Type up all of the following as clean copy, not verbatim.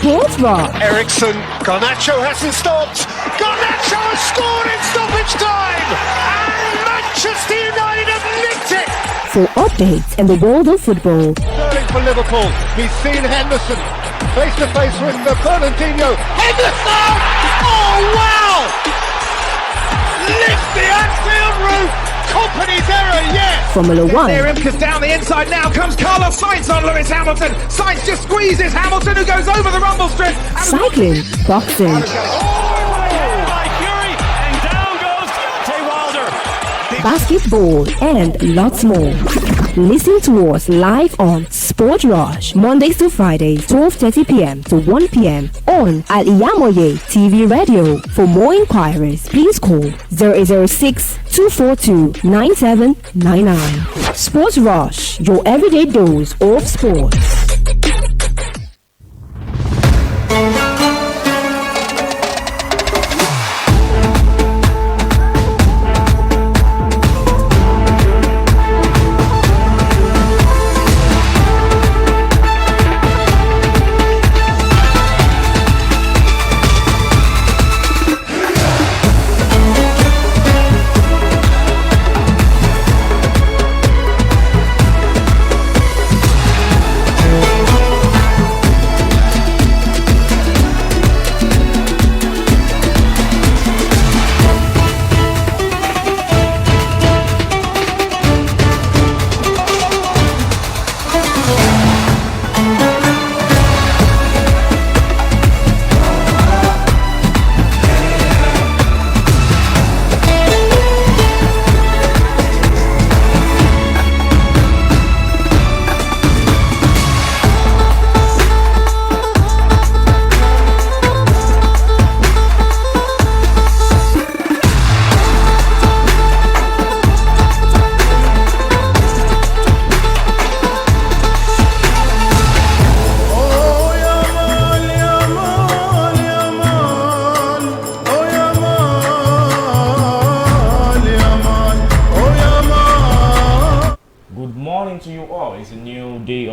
Sports Rush. Ericsson, Garnacho hasn't stopped. Garnacho has scored in stoppage time, and Manchester United have nicked it. For updates in the world of football. Sterling for Liverpool. He's seen Henderson face to face with Fernandinho. Henderson! Oh wow! Lift the Anfield roof. Company's error, yes! Formula One. There, Imka's down the inside now. Comes Carlos Sainz on Lewis Hamilton. Sainz just squeezes Hamilton, who goes over the rumble strip. Cycling. Boxing. Basketball and lots more. Listen to us live on Sport Rush, Mondays to Fridays, 12:30 p.m. to 1 p.m. on Al-IyamoyeTv Radio. For more inquiries, please call 0806-242-9799. Sport Rush, your everyday dose of sports.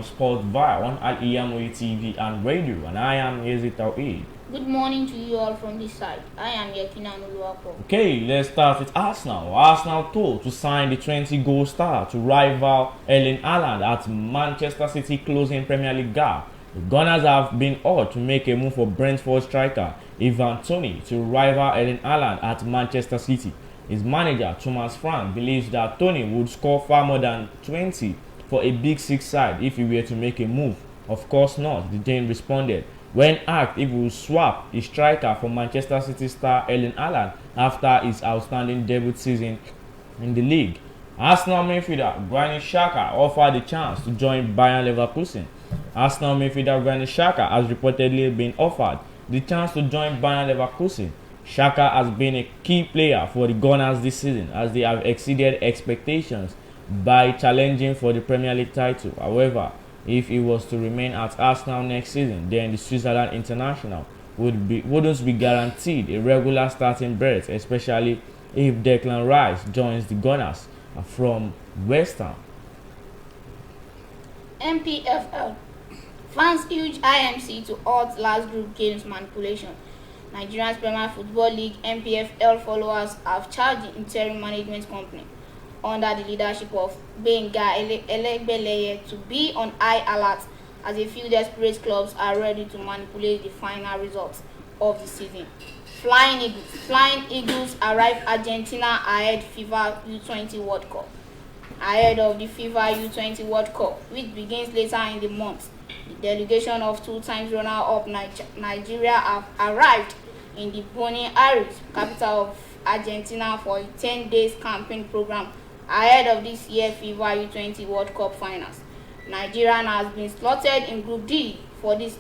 SPORTVILLE on Al-IyamoyeTv and radio, and I am YAZID. Good morning to you all from this side. I am YEKINI ANUOLUWAPO. Okay, let's start with Arsenal. Arsenal told to sign the 20-goal star to rival Erling Haaland at Manchester City closing Premier League gap. The Gunners have been urged to make a move for Brentford striker Ivan Toney to rival Erling Haaland at Manchester City. His manager Thomas Frank believes that Toney would score far more than 20 for a Big Six side if he were to make a move. Of course not, the Dane responded when asked if he would swap his striker for Manchester City star Erling Haaland after his outstanding debut season in the league. Arsenal midfielder Granit Xhaka offered the chance to join Bayern Leverkusen. Arsenal midfielder Granit Xhaka has reportedly been offered the chance to join Bayern Leverkusen. Xhaka has been a key player for the Gunners this season as they have exceeded expectations by challenging for the Premier League title. However, if he was to remain at Arsenal next season, then the Switzerland international wouldn't be guaranteed a regular starting berth, especially if Declan Rice joins the Gunners from West Ham. MPFL. Fans huge IMC to halt last group games manipulation. Nigeria's Premier Football League MPFL followers have charged the interim management company under the leadership of Benga Elegbeleye to be on high alert as a few desperate clubs are ready to manipulate the final results of the season. Flying Eagles arrive Argentina ahead FIFA U20 World Cup. Ahead of the FIFA U20 World Cup, which begins later in the month, the delegation of two-times runner-up Nigeria have arrived in the Buenos Aires, capital of Argentina, for a 10-day camping program ahead of this year's FIFA U20 World Cup finals. Nigeria has been slotted in Group D for this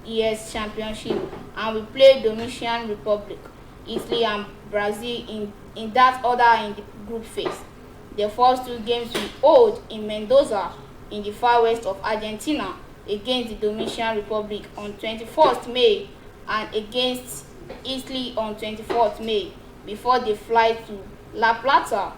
year's championship and will play Dominican Republic, Italy and Brazil in that order in the group phase. The first two games will hold in Mendoza in the far west of Argentina against the Dominican Republic on 21st May and against Italy on 24th May before they fly to La Plata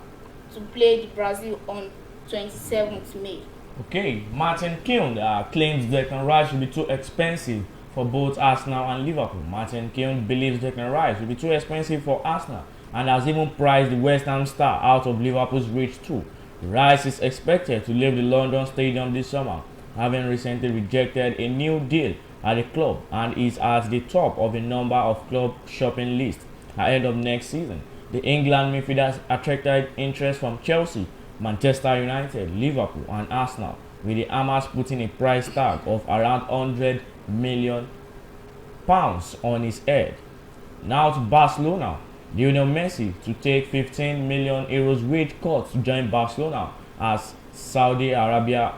to play the Brazil on 27th May. Okay, Martin Keown claims Declan Rice will be too expensive for both Arsenal and Liverpool. Martin Keown believes Declan Rice will be too expensive for Arsenal and has even priced the West Ham star out of Liverpool's reach too. Rice is expected to leave the London Stadium this summer, having recently rejected a new deal at the club, and is at the top of a number of club shopping lists ahead of next season. The England midfielder has attracted interest from Chelsea, Manchester United, Liverpool and Arsenal, with the Hammers putting a price tag of around £100 million on his head. Now to Barcelona. Lionel Messi to take €15 million wage cut to join Barcelona as Saudi Arabia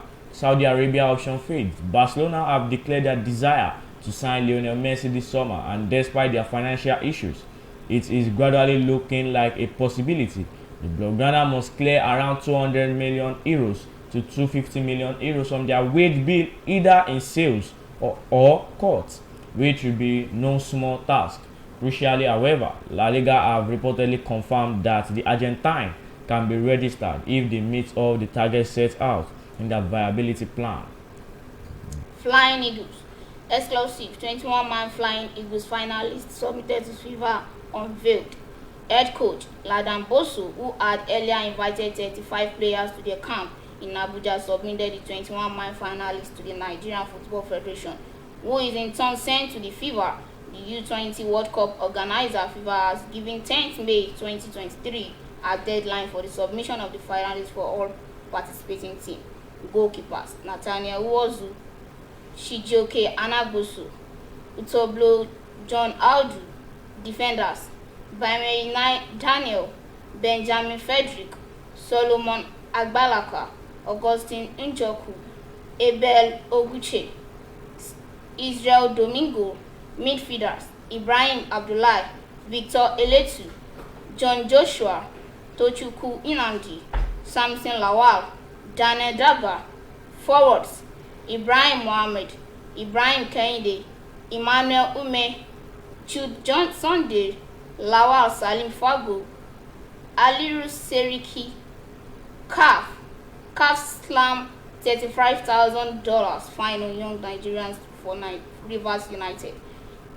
option fades. Barcelona have declared their desire to sign Lionel Messi this summer, and despite their financial issues, it is gradually looking like a possibility. The Blaugrana must clear around €200 million to €250 million from their wage bill, either in sales or cuts, which will be no small task. Crucially, however, La Liga have reportedly confirmed that the Argentine can be registered if they meet all the targets set out in their viability plan. Flying Eagles. Exclusive 21-man Flying Eagles finalists submitted to FIFA unveiled. Head coach Ladan Bosso, who had earlier invited 35 players to their camp in Abuja, submitted the 21-man finalists to the Nigerian Football Federation, who is in turn sent to the FIFA. The U20 World Cup organizer FIFA has given 10th May 2023 a deadline for the submission of the finalists for all participating teams. Goalkeepers: Nathaniel Uwozu, Shijoke Anagosu, Utoblo John Aldu. Defenders: Bamei Daniel, Benjamin Frederick, Solomon Agbalaka, Augustine Njoku, Abel Oguche, Israel Domingo. Midfielders: Ibrahim Abdullahi, Victor Eletu, John Joshua, Tochukwu Inamdi, Samson Lawal, Daniel Dagba. Forwards: Ibrahim Mohammed, Ibrahim Kehinde, Emmanuel Ume, Jude John Sunday, Lawal Salim Fago, Aliru Seriki. CAF slam $35,000 fine on young Nigerians for Rivers United.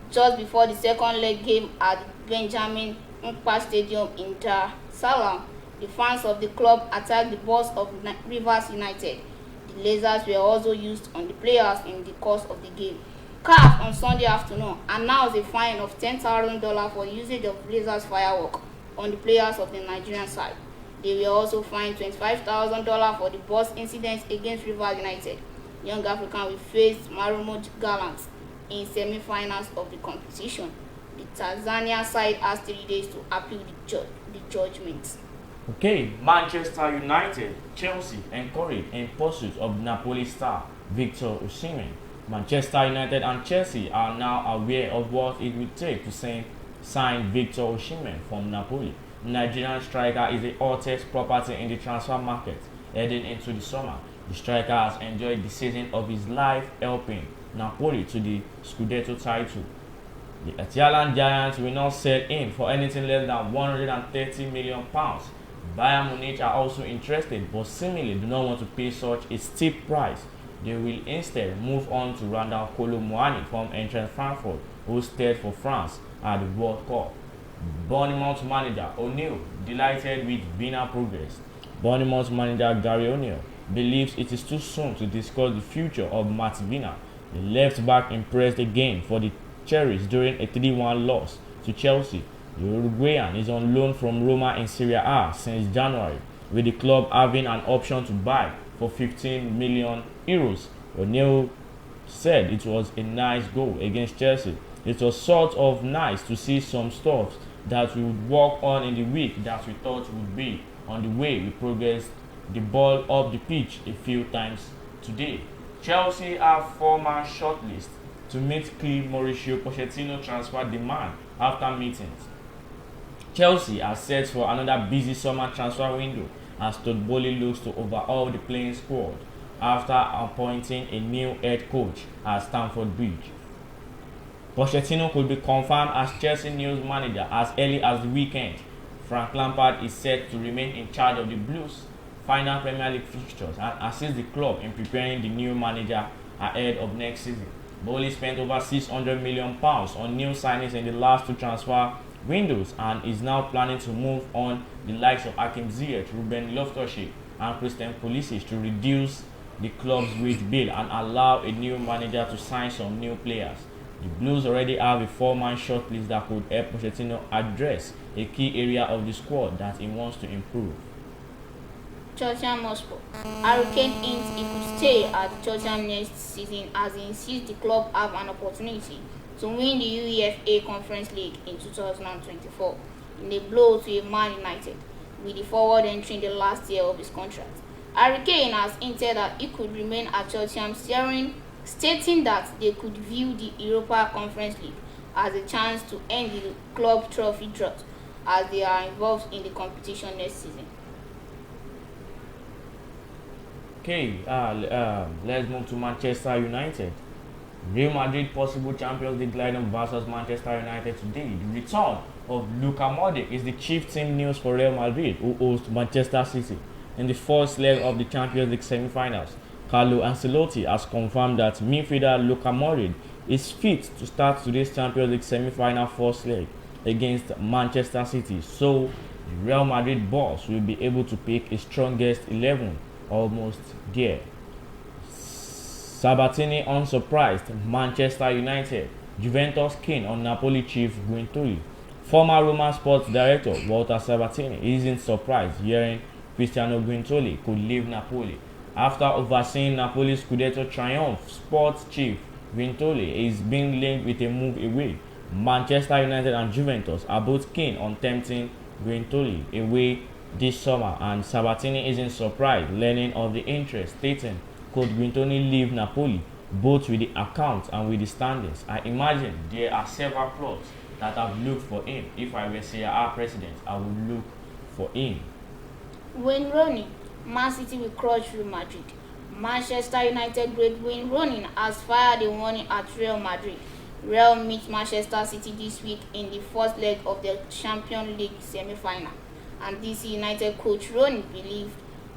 Just before the second leg game at Benjamin Mkpa Stadium in Dar es Salaam, the fans of the club attacked the bus of Rivers United. The lasers were also used on the players in the course of the game. CAF on Sunday afternoon announced a fine of $10,000 for usage of lasers firework on the players of the Nigerian side. They were also fined $25,000 for the bus incidents against Rivers United. Young African will face Marumo Gallants in semi-finals of the competition. The Tanzania side has 3 days to appeal the judgment. Okay, Manchester United, Chelsea encouraged in pursuit of Napoli star Victor Osimhen. Manchester United and Chelsea are now aware of what it will take to sign Victor Osimhen from Napoli. The Nigerian striker is the hottest property in the transfer market heading into the summer. The striker has enjoyed the season of his life, helping Napoli to the Scudetto title. The Italian giants will not sell in for anything less than £130 million. Bayern Munich are also interested, but seemingly do not want to pay such a steep price. They will instead move on to Randal Kolo Muani from Eintracht Frankfurt, who stayed for France at the World Cup. Bournemouth manager O'Neill delighted with Vina progress. Bournemouth manager Gary O'Neill believes it is too soon to discuss the future of Matt Vina. The left back impressed again for the Cherries during a 3-1 loss to Chelsea. The Uruguayan is on loan from Roma in Serie A since January, with the club having an option to buy for €15 million. O'Neill said it was a nice goal against Chelsea. It was sort of nice to see some stuff that we would work on in the week that we thought would be on the way we progressed the ball up the pitch a few times today. Chelsea have 4-man shortlist to meet key Mauricio Pochettino transfer demand after meetings. Chelsea are set for another busy summer transfer window as Todd Boehly looks to overhaul the playing squad after appointing a new head coach at Stamford Bridge. Pochettino could be confirmed as Chelsea news manager as early as the weekend. Frank Lampard is set to remain in charge of the Blues' final Premier League fixtures and assist the club in preparing the new manager ahead of next season. Bowley spent over £600 million on new signings in the last two transfer windows and is now planning to move on the likes of Hakim Ziyech, Ruben Loftus-Cheek and Christian Pulisic to reduce the club's wage bill and allow a new manager to sign some new players. The Blues already have a 4-man shortlist that could help Pochettino address a key area of the squad that he wants to improve. Tottenham Hotspur. Harry Kane hints he could stay at Tottenham next season as he insists the club have an opportunity to win the UEFA Conference League in 2024 in a blow to a Man United, with the forward entering the last year of his contract. Harry Kane has hinted that he could remain at Tottenham, stating that they could view the Europa Conference League as a chance to end the club trophy drought as they are involved in the competition next season. Okay, let's move to Manchester United. Real Madrid possible Champions League lineup versus Manchester United today. The return of Luka Modric is the chief team news for Real Madrid, who host Manchester City in the first leg of the Champions League semi-finals. Carlo Ancelotti has confirmed that midfielder Luka Modric is fit to start today's Champions League semi-final first leg against Manchester City, so the Real Madrid boss will be able to pick a strongest 11 almost there. Sabatini unsurprised Manchester United. Juventus keen on Napoli chief Guintoli. Former Roma sports director Walter Sabatini isn't surprised hearing Cristiano Guintoli could leave Napoli. After overseeing Napoli's Scudetto triumph, sports chief Guintoli is being linked with a move away. Manchester United and Juventus are both keen on tempting Guintoli away this summer, and Sabatini isn't surprised learning of the interest, stating, "Could Guintoli leave Napoli, both with the accounts and with the standings? I imagine there are several clubs that have looked for him. If I were Serie A president, I would look for him." Wayne Rooney. Man City will crush Real Madrid. Manchester United great Wayne Rooney has fired a warning at Real Madrid. Real meet Manchester City this week in the first leg of the Champions League semi-final, and DC United coach Rooney believed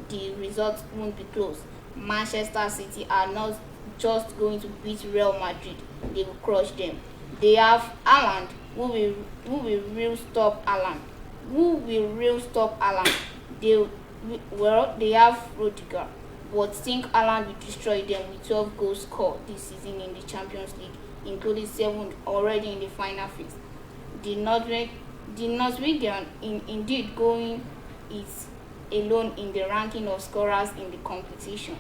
the result won't be close. Manchester City are not just going to beat Real Madrid, they will crush them. They have Haaland, who will real stop Haaland. They have Rudiger, but think Haaland will destroy them with 12 goals scored this season in the Champions League, including 7 already in the final phase. The Norwegian indeed going is alone in the ranking of scorers in the competition.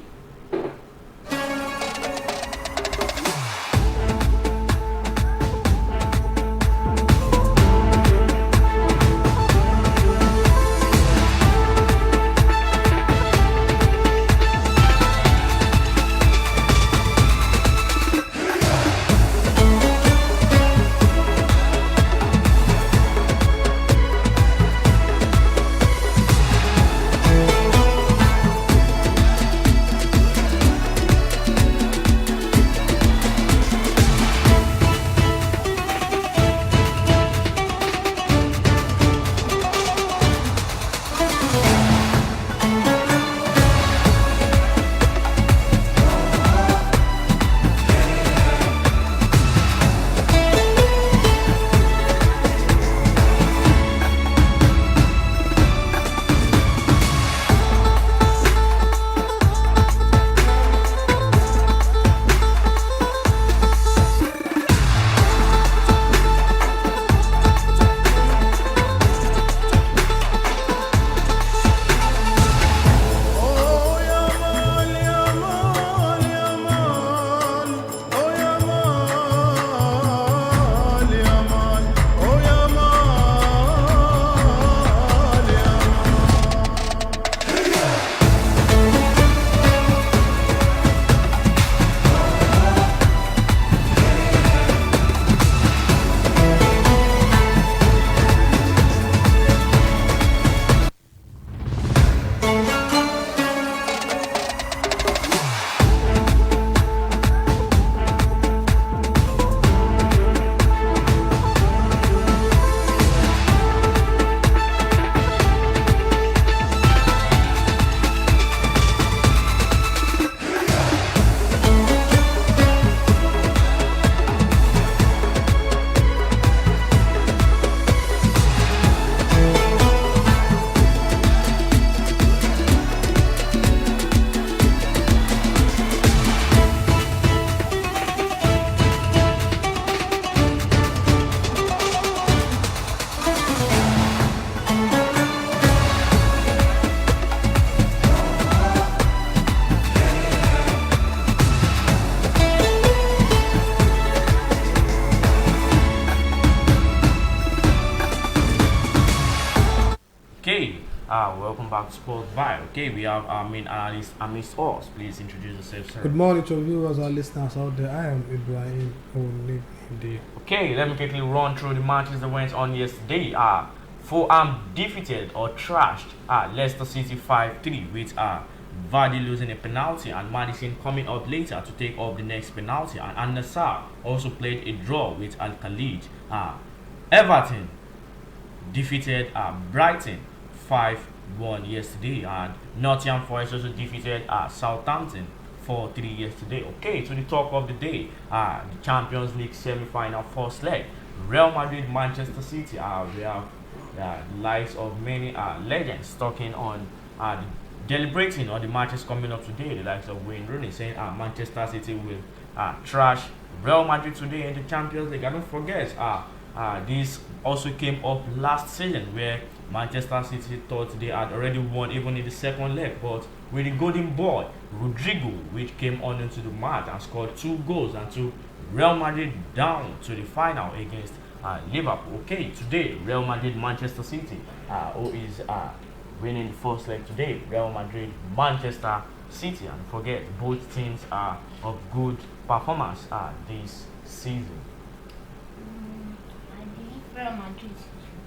welcome back to SPORTVILLE. Okay, we have our main analyst amidst us. Please introduce yourself, sir. Good morning to viewers and listeners out there. I am Ibrahim Onibide. Okay, let me quickly run through the matches that went on yesterday. Fulham defeated or trashed Leicester City 5-3 with Vardy losing a penalty and Madison coming up later to take up the next penalty. And Al-Nassr also played a draw with Al-Khalid. Everton defeated Brighton 5-1 yesterday, and Nottingham Forest also defeated Southampton 4-3 yesterday. Okay, to the talk of the day, the Champions League semi-final first leg, Real Madrid Manchester City. We have the likes of many legends talking on deliberating on the matches coming up today. The likes of Wayne Rooney saying Manchester City will trash Real Madrid today in the Champions League. And don't forget, this also came up last season where Manchester City thought they had already won even in the second leg, but with the golden boy Rodrigo, which came on into the match and scored 2 goals and took Real Madrid down to the final against Liverpool. Okay, today Real Madrid Manchester City, who is winning the first leg today, Real Madrid Manchester City. And forget, both teams are of good performance this season. I believe Real Madrid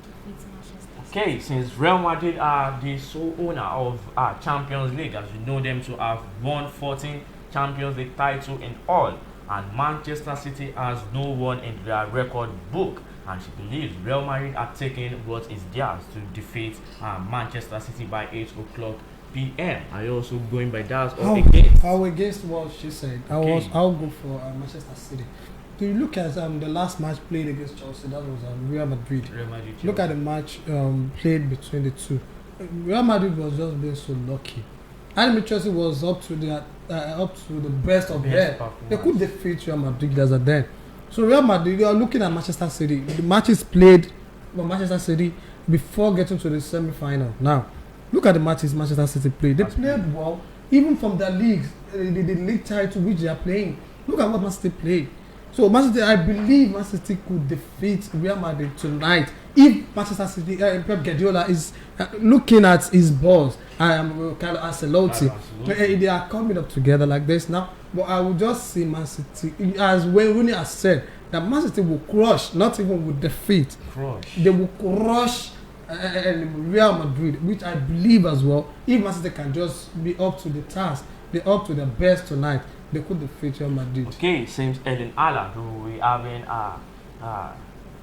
defeats Manchester City. Okay, since Real Madrid are the sole owner of Champions League, as you know them to have won 14 Champions League titles in all, and Manchester City has no one in their record book, and she believes Real Madrid are taking what is theirs to defeat Manchester City by 8 o'clock p.m. Are you also going by that or against? How against what she said. Okay. I'll go for Manchester City. Do you look at the last match played against Chelsea? That was Real Madrid. Real Madrid. Look at the match played between the two. Real Madrid was just being so lucky. And Chelsea was up to the best of them. They could defeat Real Madrid as a then. So Real Madrid, you are looking at Manchester City. The matches played for Manchester City before getting to the semi-final. Now, look at the matches Manchester City played. They played well, even from the leagues, the league title which they are playing. Look at what Man City played. So Man City, I believe Man City could defeat Real Madrid tonight if Manchester City, Pep Guardiola is looking at his balls. Carlo Ancelotti, they are coming up together like this now. But I will just see Man City, as Wayne Rooney has said, that Man City will crush, not even will defeat. They will crush Real Madrid, which I believe as well. If Man City can just be up to the task, be up to the best tonight, they could defeat Real Madrid. Okay, seems Erling Haaland, who we having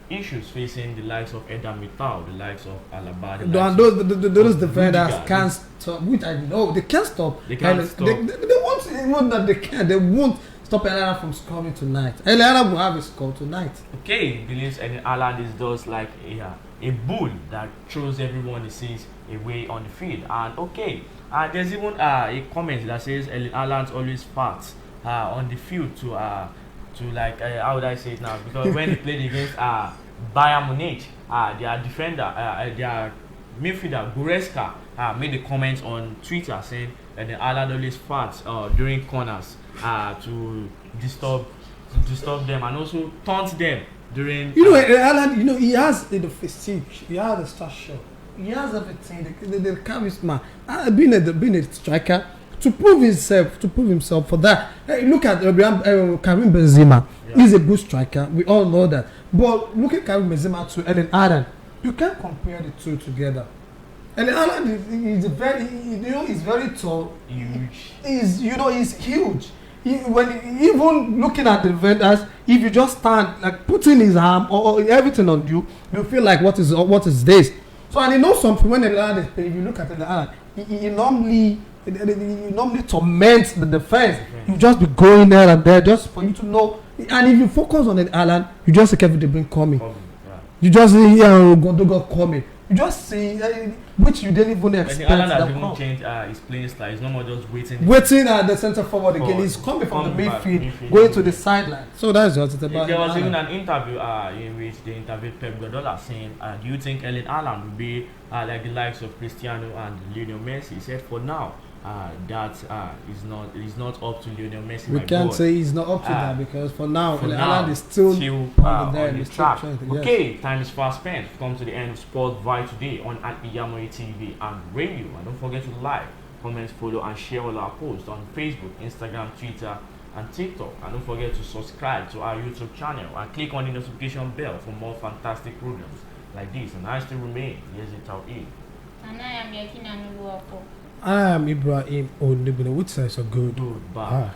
issues facing the likes of Eden Militao, the likes of Alaba, those defenders can't stop, which I know they can't stop. They can't stop. They won't, even that they can. They won't stop Haaland from scoring tonight. Haaland will have a score tonight. Okay, he believes Erling Haaland is just like a bull that throws everyone he sees away on the field. And okay, there's even a comment that says Erling Haaland always farts on the field to like how would I say it now? Because when they played against Bayern Munich, their defender, their midfielder Goretzka made a comment on Twitter saying that the Haaland always farts during corners to disturb them and also taunt them during. Haaland, he has the physique, he has the stature, he has everything, the charisma, being a striker. To prove himself for that. Look at Karim Benzema. Yeah. He's a good striker. We all know that. But look at Karim Benzema to Erling Haaland. You can't compare the two together. Erling Haaland is he's very tall. Huge. He's huge. Even looking at the defenders, if you just stand like putting his arm or everything on you, you feel like what is this? So and he knows something when Erling Haaland is playing. If you look at Erling Haaland, he normally torment the defense. You just be going there and there just for you to know. And if you focus on it, Alan, you just see Kevin De Bruyne coming. You just see Gondogan coming. You just see which you didn't even expect. Alan has even changed his playing style. He's no more just waiting at the center forward again. He's coming from the midfield, going to the sideline. So that's just it about. There was even an interview in which they interviewed Pep Guardiola saying, "Do you think Erling Haaland will be like the likes of Cristiano and Lionel Messi?" He said, "For now, that is not up to Lionel Messi. We can't say he's not up to that because for now, Haaland is still on the track. Yes. Okay, time is fast spent. We've come to the end of SPORTVILLE today on Al-IyamoyeTv and radio. And don't forget to like, comment, follow, and share all our posts on Facebook, Instagram, Twitter, and TikTok. And don't forget to subscribe to our YouTube channel and click on the notification bell for more fantastic programs like this. And I still remain YAZID TAOHEED. And I am YEKINI. I am Ibrahim Onibino. Which says so good. Goodbye.